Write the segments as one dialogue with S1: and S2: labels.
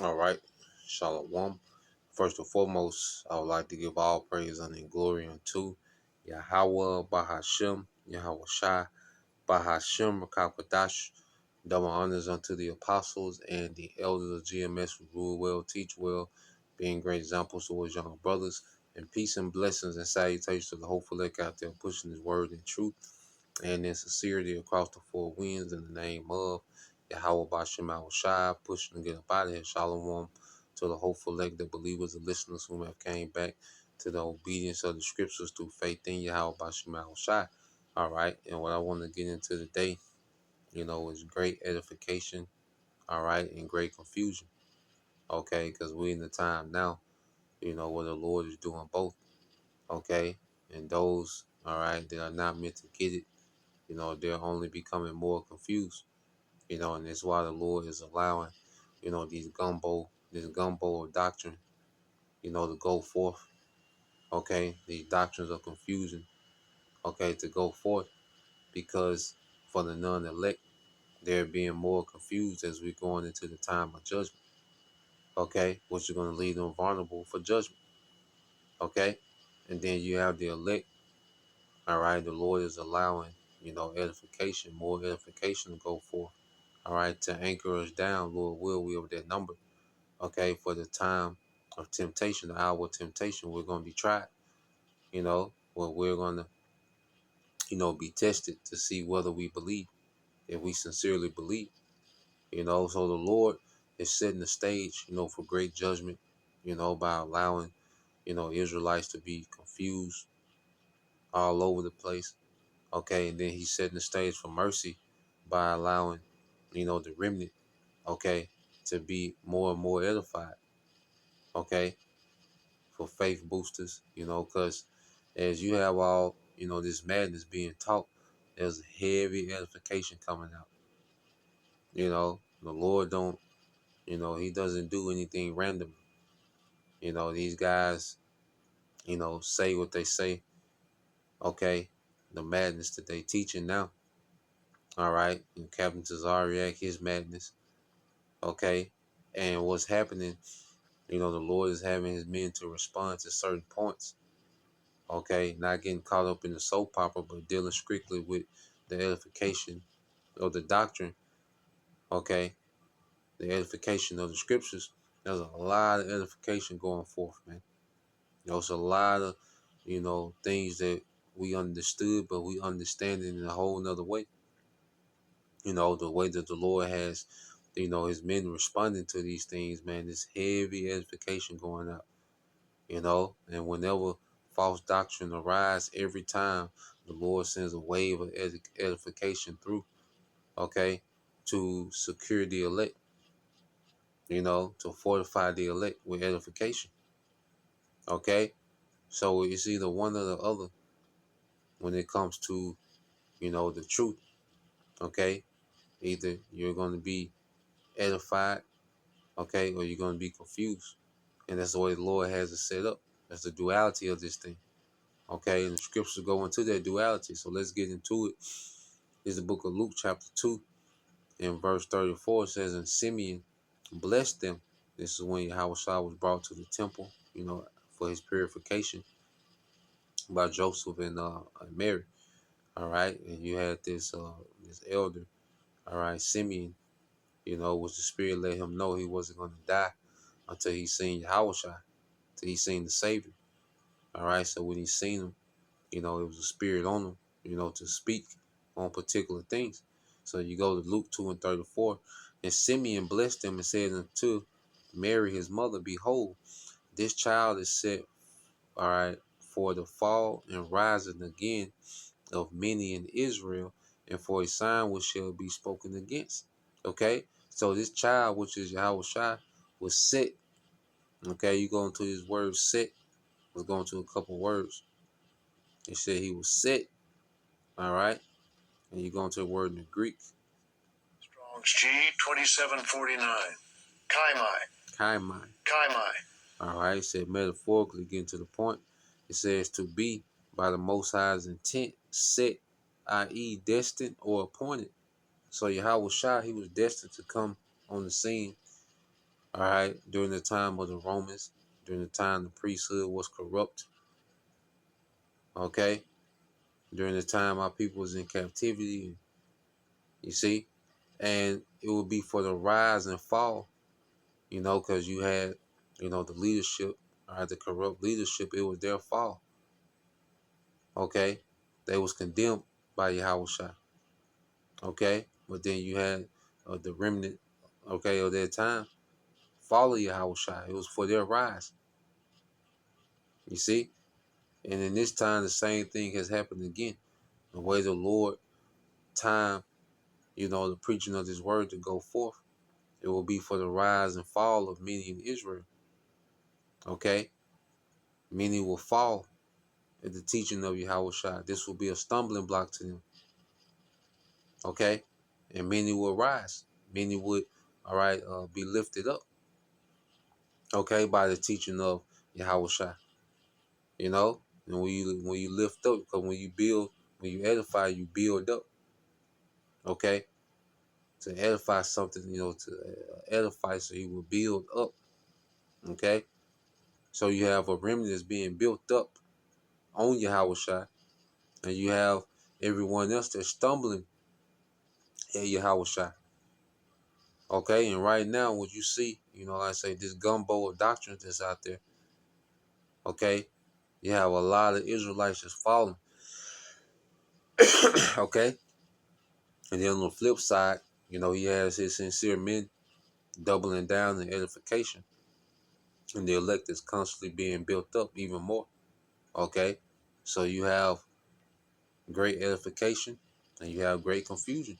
S1: All right. Shalom. First and foremost, I would like to give all praise and glory unto Yahweh Bahashem, Yahweh Shai, Bahashem Rakakwadash. Double honors unto the apostles and the elders of GMS who rule well, teach well, being great examples towards younger brothers. And peace and blessings and salutations to the hopeful elect out there pushing his word in truth and in sincerity across the four winds in the name of Yahweh Bashem Shai, pushing to get up out of here. Shalom to the hopeful elect, the believers, the listeners who have came back to the obedience of the scriptures through faith in Yahweh Bashem Shai. All right, and what I want to get into today, is great edification, all right, and great confusion, okay, because we're in the time now, where the Lord is doing both, okay, and those, all right, that are not meant to get it, they're only becoming more confused, and that's why the Lord is allowing, this gumbo of doctrine, to go forth, okay, these doctrines of confusion, okay, to go forth, because for the non-elect, they're being more confused as we're going into the time of judgment, okay, which is going to leave them vulnerable for judgment, okay, and then you have the elect, all right, the Lord is allowing, edification, more edification to go forth, all right, to anchor us down, Lord will we over that number, okay, for the time of temptation, the hour of temptation, we're going to be tried, where we're going to, be tested to see whether we believe, if we sincerely believe, so the Lord is setting the stage, for great judgment, by allowing, Israelites to be confused all over the place, okay, and then he's setting the stage for mercy by allowing, the remnant, okay, to be more and more edified, okay, for faith boosters, because as you have all, this madness being taught, there's heavy edification coming out. The Lord don't, he doesn't do anything random. These guys, say what they say, okay, the madness that they teaching now, all right, and Captain Tazariak, his madness, okay, and what's happening, the Lord is having his men to respond to certain points, okay, not getting caught up in the soap opera, but dealing strictly with the edification of the doctrine, okay, the edification of the scriptures. There's a lot of edification going forth, man. There's a lot of, things that we understood, but we understand it in a whole nother way. The way that the Lord has, his men responding to these things, man, this heavy edification going out, and whenever false doctrine arise, every time the Lord sends a wave of edification through, okay, to secure the elect, to fortify the elect with edification, okay? So it's either one or the other when it comes to, the truth, okay? Either you're going to be edified, okay, or you're going to be confused. And that's the way the Lord has it set up. That's the duality of this thing, okay? And the scriptures go into that duality. So let's get into it. This is the book of Luke chapter 2 and verse 34. It says, and Simeon blessed them. This is when Yahweh was brought to the temple, for his purification by Joseph and Mary. All right, and you had this elder, all right, Simeon, which the Spirit let him know he wasn't going to die until he seen Yahweh, until he seen the Savior. All right, so when he seen him, it was a spirit on him, to speak on particular things. So you go to Luke 2 and 34, and Simeon blessed him and said unto Mary his mother, behold, this child is set, all right, for the fall and rising again of many in Israel, and for a sign which shall be spoken against. Okay, so this child, which is Yahweh Shai, was set. Okay, you go into his word set. Let's go into a couple words. It said he was set. All right, and you go into the word in the Greek.
S2: Strong's G 2749. Kaimai.
S1: Kaimai.
S2: Kaimai.
S1: All right, it said metaphorically, getting to the point. It says to be by the Most High's intent, set, i.e., destined or appointed. So Yahweh Shai, he was destined to come on the scene, All right, during the time of the Romans, during the time the priesthood was corrupt. Okay, during the time our people was in captivity. You see, and it would be for the rise and fall. Because you had, the leadership, all right, the corrupt leadership. It was their fall. Okay, they was condemned by Yahweh. Okay, but then you had the remnant. Okay, of their time follow Yahweh. It was for their rise. You see, and in this time the same thing has happened again. The way the Lord time, the preaching of His word to go forth. It will be for the rise and fall of many in Israel. Okay, many will fall at the teaching of Yahweh. This will be a stumbling block to them. Okay, and many will rise. Many would, all right, be lifted up. Okay, by the teaching of Yahweh. And when you lift up, because when you build, when you edify, you build up. Okay, to edify something, to edify, so you will build up. Okay, so you have a remnant that's being built up on Yahweh, and you have everyone else that's stumbling at Yahweh. Okay, and right now, what you see, like I say, this gumbo of doctrines that's out there. Okay, you have a lot of Israelites that's falling. Okay, and then on the flip side, he has his sincere men doubling down in edification, and the elect is constantly being built up even more. Okay, so you have great edification and you have great confusion.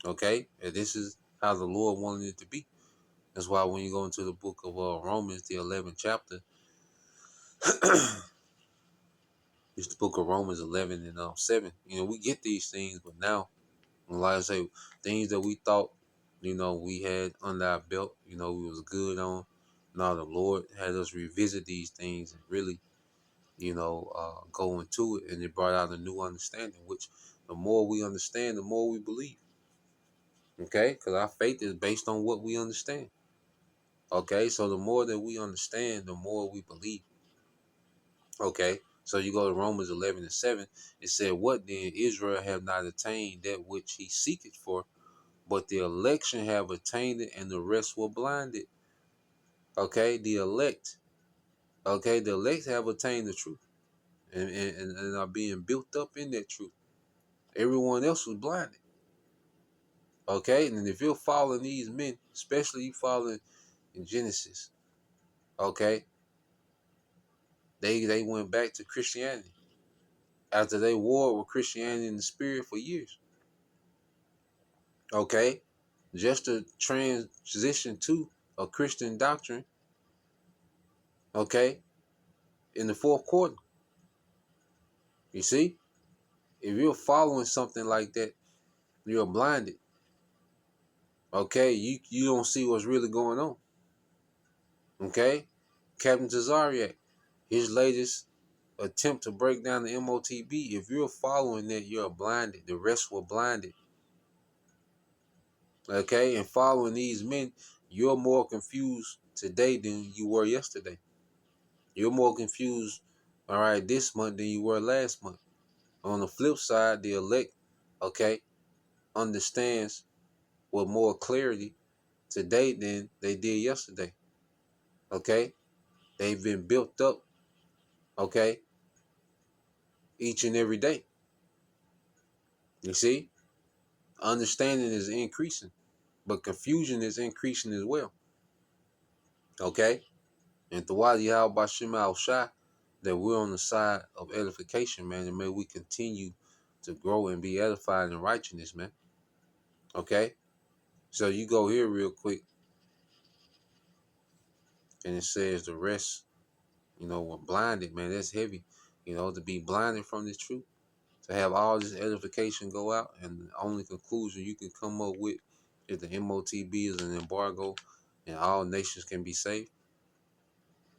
S1: Okay, and this is how the Lord wanted it to be. That's why when you go into the book of Romans, the 11th chapter, it's the book of Romans 11 and 7. We get these things, but now, like I say, things that we thought, we had under our belt, we was good on. Now the Lord had us revisit these things and really, go into it, and it brought out a new understanding. Which the more we understand, the more we believe. Okay, because our faith is based on what we understand. Okay, so the more that we understand, the more we believe. Okay, so you go to Romans 11 and 7. It said, "What then? Israel have not attained that which he seeketh for, but the election have attained it, and the rest were blinded." Okay, the elect. Okay, the elect have attained the truth, and are being built up in that truth. Everyone else was blinded. Okay, and if you're following these men, especially you following in Genesis, okay, they went back to Christianity after they warred with Christianity in the spirit for years. Okay, just to transition to a Christian doctrine. Okay, in the fourth quarter. You see, if you're following something like that, you're blinded. Okay, you don't see what's really going on. Okay, Captain Tazariak, his latest attempt to break down the MOTB. If you're following that, you're blinded. The rest were blinded. Okay, and following these men, you're more confused today than you were yesterday. You're more confused, all right, this month than you were last month. On the flip side, the elect, okay, understands with more clarity today than they did yesterday. Okay, they've been built up. Okay, each and every day. You see, understanding is increasing, but confusion is increasing as well. Okay, and throughout Yahweh Bashim Al Shai, that we're on the side of edification, man, and may we continue to grow and be edified in righteousness, man. Okay, so you go here real quick, and it says the rest, were blinded, man. That's heavy, to be blinded from this truth, to have all this edification go out, and the only conclusion you can come up with is the MOTB is an embargo, and all nations can be saved.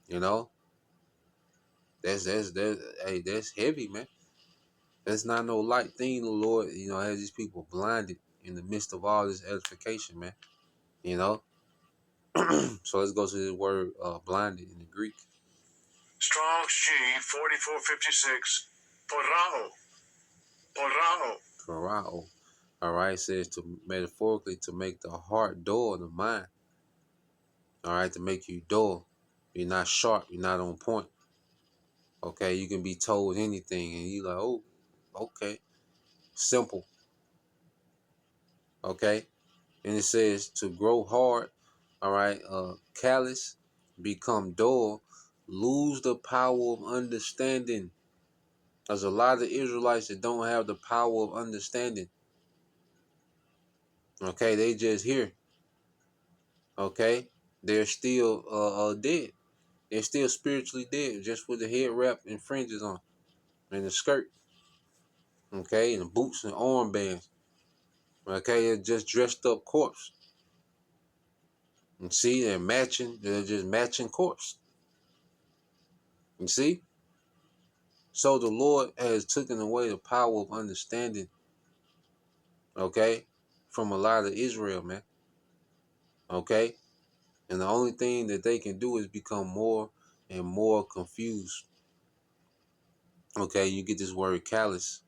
S1: You know, that's hey, that's heavy, man. That's not no light thing. The Lord, has these people blinded in the midst of all this edification, man. You know, So let's go to the word blinded in the Greek.
S2: Strong's G 4456. Porao. Porao.
S1: Parao. All right, it says to metaphorically to make the heart dull of the mind. All right, to make you dull. You're not sharp. You're not on point. Okay, you can be told anything, and you like, oh, okay, simple. Okay, and it says to grow hard. All right, callous, become dull, lose the power of understanding. There's a lot of Israelites that don't have the power of understanding. Okay, they just here. Okay, they're still dead. They're still spiritually dead, just with the head wrap and fringes on, and the skirt. Okay, and the boots and armbands. Okay, they're just dressed up corpse. And see, they're matching. They're just matching corpse. You see. So the Lord has taken away the power of understanding. Okay, from a lot of Israel, man. Okay, and the only thing that they can do is become more and more confused. Okay, you get this word callous.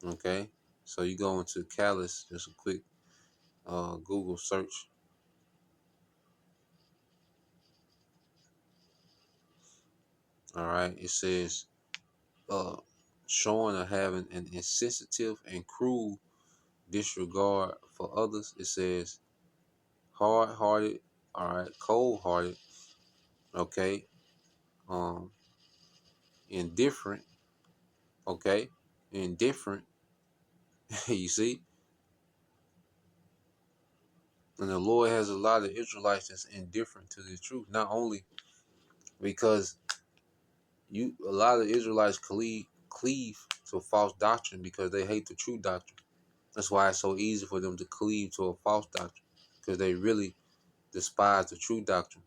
S1: Okay, so you go into callous, just a quick Google search. All right, it says uh, showing or having an insensitive and cruel disregard for others. It says hard-hearted, all right, cold-hearted, okay, um, indifferent, okay, indifferent. You see, and the Lord has a lot of Israelites that's indifferent to the truth. Not only because a lot of Israelites cleave to false doctrine because they hate the true doctrine. That's why it's so easy for them to cleave to a false doctrine because they really despise the true doctrine.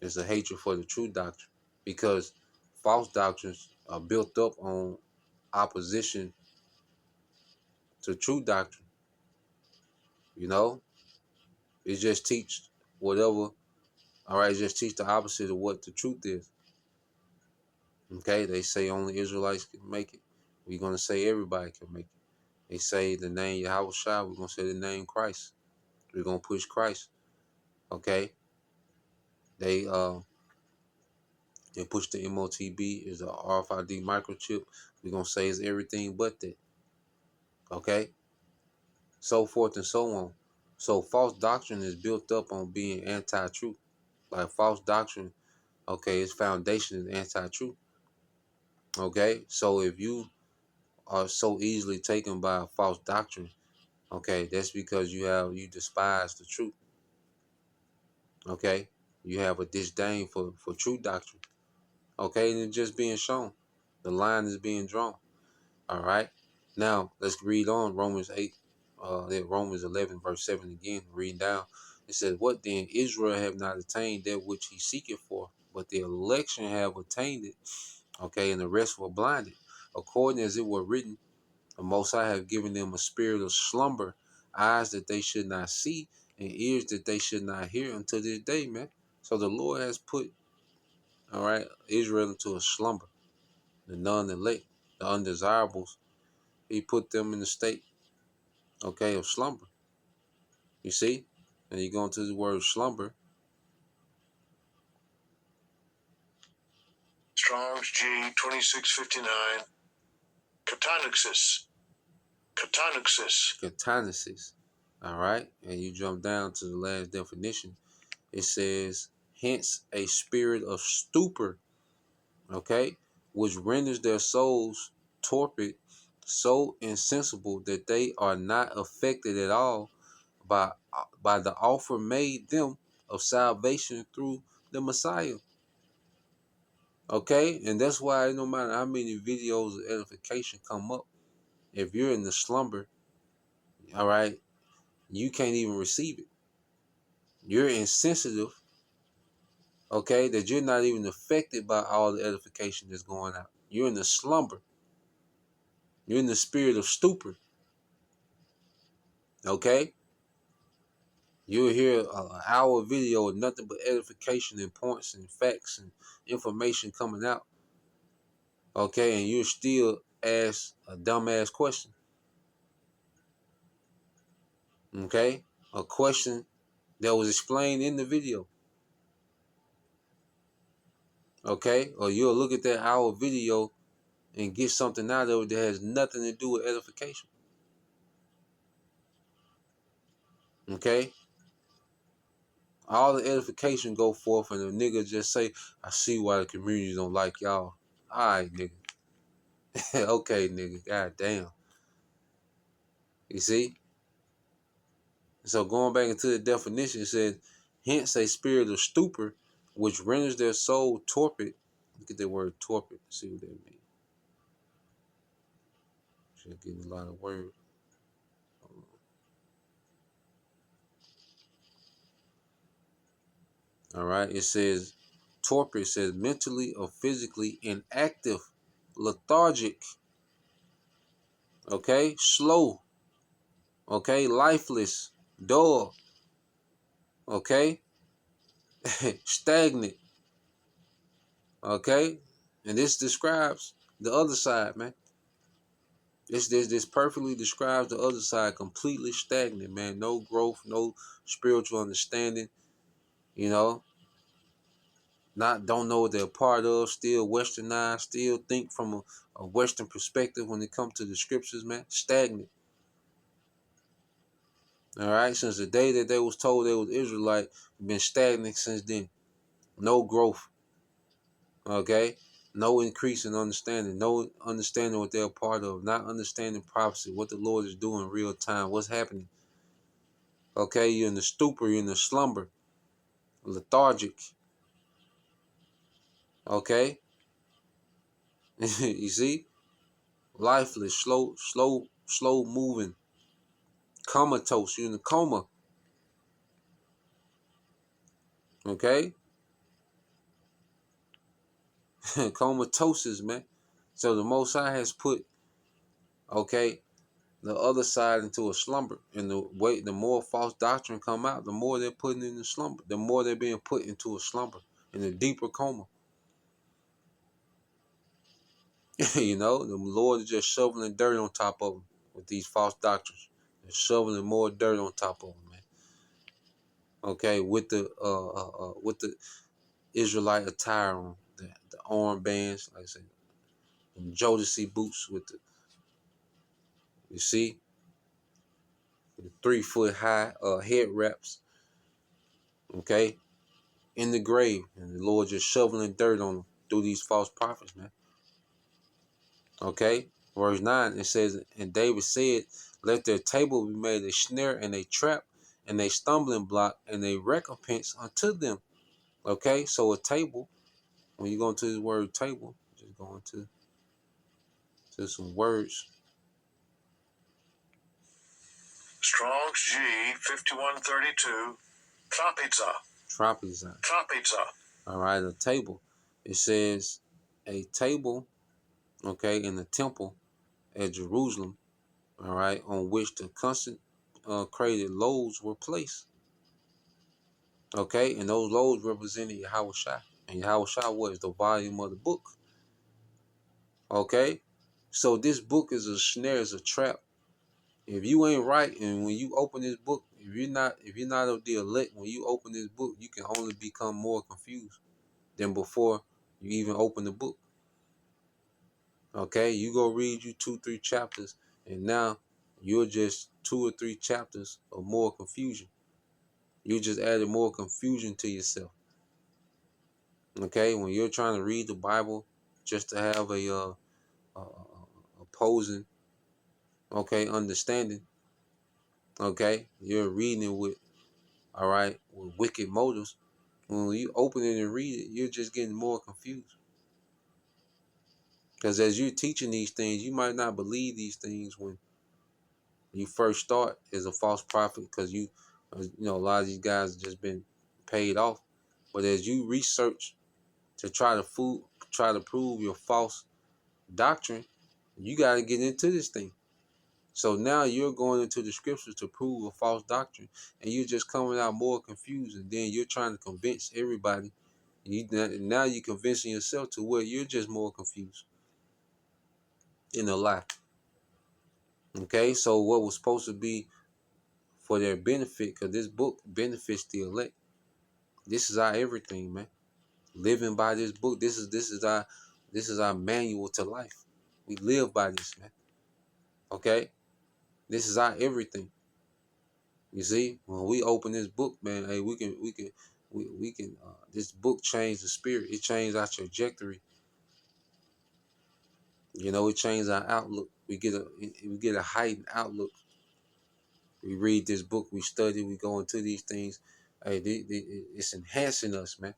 S1: There's a hatred for the true doctrine because false doctrines are built up on opposition to true doctrine. You know, it just teach whatever. All right, just teach the opposite of what the truth is. Okay, they say only Israelites can make it. We're gonna say everybody can make it. They say the name Yahweh Shai, we're gonna say the name Christ. We're gonna push Christ. Okay, they they push the MOTB is a RFID microchip. We're gonna say it's everything but that. Okay, so forth and so on. So false doctrine is built up on being anti-truth. Like false doctrine, okay, its foundation is anti-truth. Okay, so if you are so easily taken by a false doctrine, okay, that's because you despise the truth. Okay, you have a disdain for true doctrine. Okay, and it's just being shown. The line is being drawn. All right. Now let's read on Romans 8, Romans 11, verse 7 again. Reading down, it says, "What then? Israel have not attained that which he seeketh for, but the election have attained it. Okay, and the rest were blinded, according as it were written, the Most High have given them a spirit of slumber, eyes that they should not see, and ears that they should not hear until this day, man." So the Lord has put, all right, Israel into a slumber. The non-elect, the undesirables, he put them in a state, okay, of slumber. You see? And you go into the word slumber.
S2: Strong's G 2659. Catonyxis. Catonyxis.
S1: Katanesis. All right. And you jump down to the last definition. It says, hence a spirit of stupor, okay, which renders their souls torpid, so insensible that they are not affected at all by the offer made them of salvation through the Messiah. Okay, and that's why no matter how many videos of edification come up, if you're in the slumber, all right, you can't even receive it. You're insensitive, okay, that you're not even affected by all the edification that's going out. You're in the slumber. You're in the spirit of stupor. Okay? You'll hear an hour video of nothing but edification and points and facts and information coming out. Okay? And you'll still ask a dumbass question. Okay? A question that was explained in the video. Okay? Or you'll look at that hour video and get something out of it that has nothing to do with edification. Okay? All the edification go forth and the nigga just say, I see why the community don't like y'all. Alright, nigga. Okay, nigga. God damn. You see? So going back into the definition, it says, hence a spirit of stupor, which renders their soul torpid. Look at that word torpid. See what that means. Should give a lot of words. All right. It says torpid. It says mentally or physically inactive, lethargic. Okay. Slow. Okay. Lifeless. Dull. Okay. Stagnant. Okay. And this describes the other side, man. This perfectly describes the other side. Completely stagnant, man. No growth, no spiritual understanding. You know, not don't know what they're part of. Still westernized. Still think from a Western perspective when it comes to the scriptures, man. Stagnant. All right. Since the day that they was told they was Israelite, been stagnant since then. No growth. Okay. No increase in understanding. No understanding what they're a part of. Not understanding prophecy. What the Lord is doing in real time. What's happening. Okay, you're in the stupor, you're in the slumber, lethargic. Okay, you see, lifeless, slow moving, comatose. You're in a coma. Okay, comatosis, man. So the Most High has put, okay, the other side into a slumber, and the more false doctrine come out, the more they're putting in the slumber, the more they're being put into a slumber, in a deeper coma. You know, the Lord is just shoveling dirt on top of them with these false doctrines. They're shoveling more dirt on top of them, man. Okay, with the Israelite attire on, the armbands, like I said, the Jodeci boots with the, you see, the 3 foot high head wraps. Okay, in the grave, and the Lord just shoveling dirt on them through these false prophets, man. Okay, verse 9, it says, and David said, let their table be made a snare and a trap and a stumbling block and a recompense unto them. Okay, so a table, when you go into the word table, just go into to some words.
S2: Strong's G 5132. Trapeza.
S1: Trapeza.
S2: Trapeza.
S1: All right, a table. It says a table, okay, in the temple at Jerusalem, all right, on which the constant created loaves were placed. Okay, and those loaves represented Yahweh Shai. And Yahweh Shai was the volume of the book. Okay, so this book is a snare, is a trap. If you ain't right, and when you open this book, if you're not of the elect, when you open this book, you can only become more confused than before you even open the book. Okay, you go read you 2, 3 chapters, and now you're just 2 or 3 chapters of more confusion. You just added more confusion to yourself. Okay, when you're trying to read the Bible just to have opposing, okay, understanding. Okay, you're reading it with, all right, with wicked motives. When you open it and read it, you're just getting more confused. Because as you're teaching these things, you might not believe these things when you first start as a false prophet, because a lot of these guys have just been paid off. But as you research to try to prove your false doctrine, you got to get into this thing. So now you're going into the scriptures to prove a false doctrine, and you're just coming out more confused, and then you're trying to convince everybody. Now you're convincing yourself to where you're just more confused in a lie. Okay, so what was supposed to be for their benefit, because this book benefits the elect. This is our everything, man. Living by this book. This is our manual to life. We live by this, man. Okay, this is our everything. You see, when we open this book, man, hey, we can. This book changed the spirit. It changed our trajectory. It changed our outlook. We get a heightened outlook. We read this book, we study, we go into these things. Hey, it's enhancing us, man.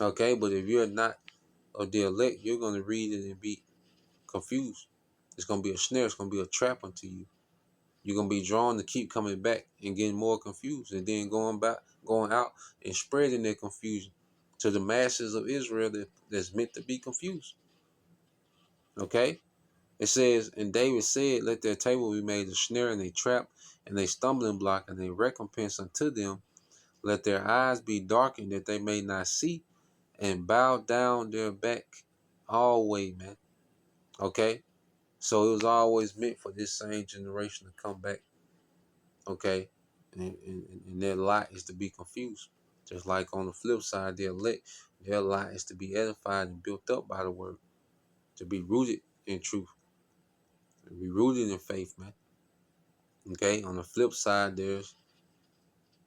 S1: Okay, but if you're not of the elect, you're gonna read it and be confused. It's gonna be a snare. It's gonna be a trap unto you. You're gonna be drawn to keep coming back and getting more confused, and then going out and spreading that confusion to the masses of Israel that's meant to be confused. Okay, it says, and David said, "Let their table be made a snare and a trap, and a stumbling block, and a recompense unto them. Let their eyes be darkened that they may not see, and bow down their back always, man." Okay, so it was always meant for this same generation to come back. Okay, and their lot is to be confused. Just like on the flip side, their elect, their lot is to be edified and built up by the word, to be rooted in truth, to be rooted in faith, man. Okay, on the flip side, there's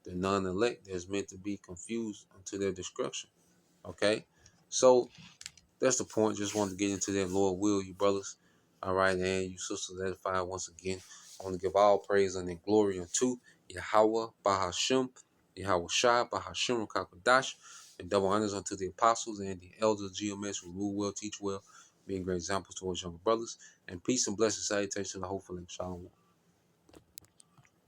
S1: the non-elect that's meant to be confused unto their destruction. Okay, so that's the point. Just wanted to get into that. Lord will, you brothers. All right, and you sisters edified once again. I want to give all praise and glory unto Yahweh, Bahashem, Yahweh Shai, Bahashem, Kakadash, and double honors unto the apostles and the elders of GMS who rule well, teach well, being great examples towards younger brothers. And peace and blessings, salutations to the hopeful and shalom.